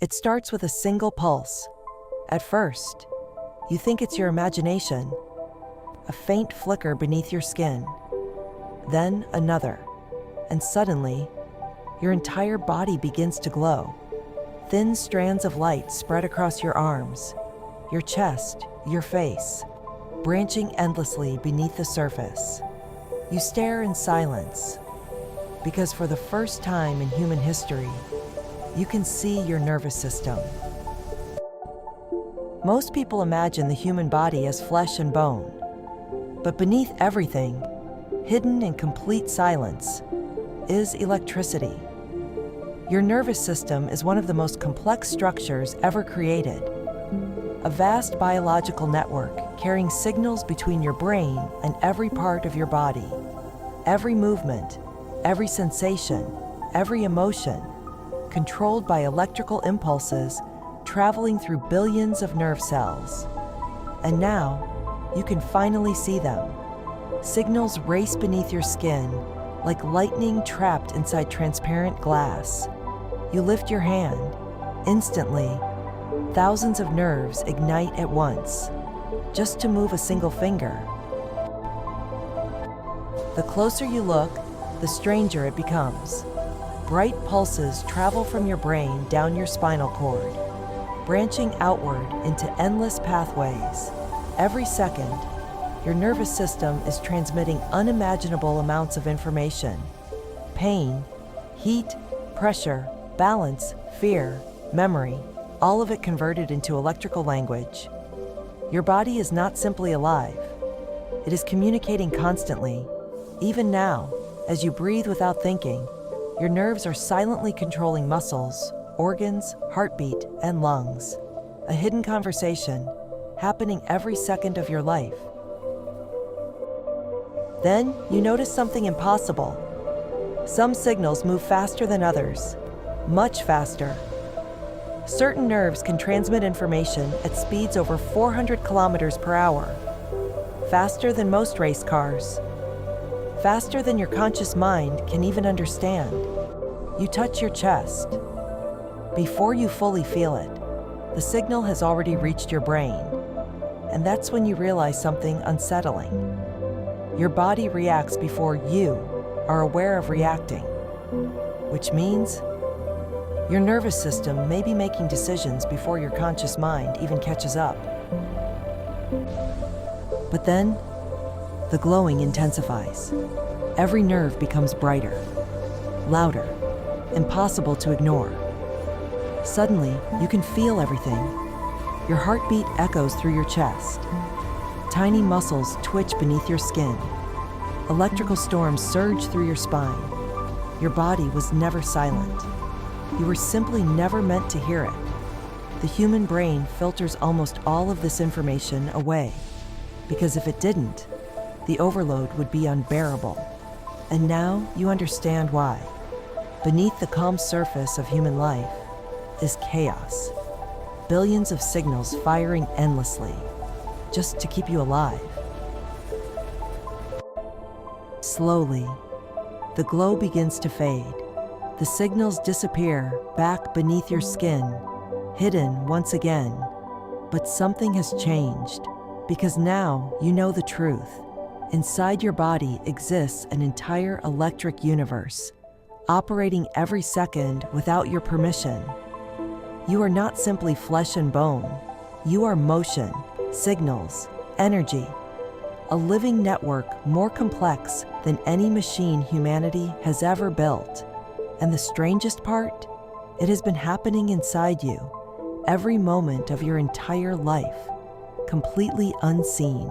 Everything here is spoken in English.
It starts with a single pulse. At first, you think it's your imagination, a faint flicker beneath your skin, then another, and suddenly, your entire body begins to glow. Thin strands of light spread across your arms, your chest, your face, branching endlessly beneath the surface. You stare in silence, because for the first time in human history, you can see your nervous system. Most people imagine the human body as flesh and bone, but beneath everything, hidden in complete silence, is electricity. Your nervous system is one of the most complex structures ever created, a vast biological network carrying signals between your brain and every part of your body. Every movement, every sensation, every emotion, controlled by electrical impulses traveling through billions of nerve cells. And now, you can finally see them. Signals race beneath your skin like lightning trapped inside transparent glass. You lift your hand. Instantly, thousands of nerves ignite at once, just to move a single finger. The closer you look, the stranger it becomes. Bright pulses travel from your brain down your spinal cord, branching outward into endless pathways. Every second, your nervous system is transmitting unimaginable amounts of information. Pain, heat, pressure, balance, fear, memory, all of it converted into electrical language. Your body is not simply alive. It is communicating constantly. Even now, as you breathe without thinking, your nerves are silently controlling muscles, organs, heartbeat, and lungs. A hidden conversation happening every second of your life. Then you notice something impossible. Some signals move faster than others, much faster. Certain nerves can transmit information at speeds over 400 kilometers per hour, faster than most race cars, faster than your conscious mind can even understand. You touch your chest. Before you fully feel it, the signal has already reached your brain, and that's when you realize something unsettling. Your body reacts before you are aware of reacting, which means your nervous system may be making decisions before your conscious mind even catches up. But then, the glowing intensifies. Every nerve becomes brighter, louder, impossible to ignore. Suddenly, you can feel everything. Your heartbeat echoes through your chest. Tiny muscles twitch beneath your skin. Electrical storms surge through your spine. Your body was never silent. You were simply never meant to hear it. The human brain filters almost all of this information away, because if it didn't, the overload would be unbearable. And now you understand why. Beneath the calm surface of human life is chaos. Billions of signals firing endlessly, just to keep you alive. Slowly, the glow begins to fade. The signals disappear back beneath your skin, hidden once again. But something has changed, because now you know the truth. Inside your body exists an entire electric universe, operating every second without your permission. You are not simply flesh and bone. You are motion, signals, energy, a living network more complex than any machine humanity has ever built. And the strangest part? It has been happening inside you, every moment of your entire life, completely unseen.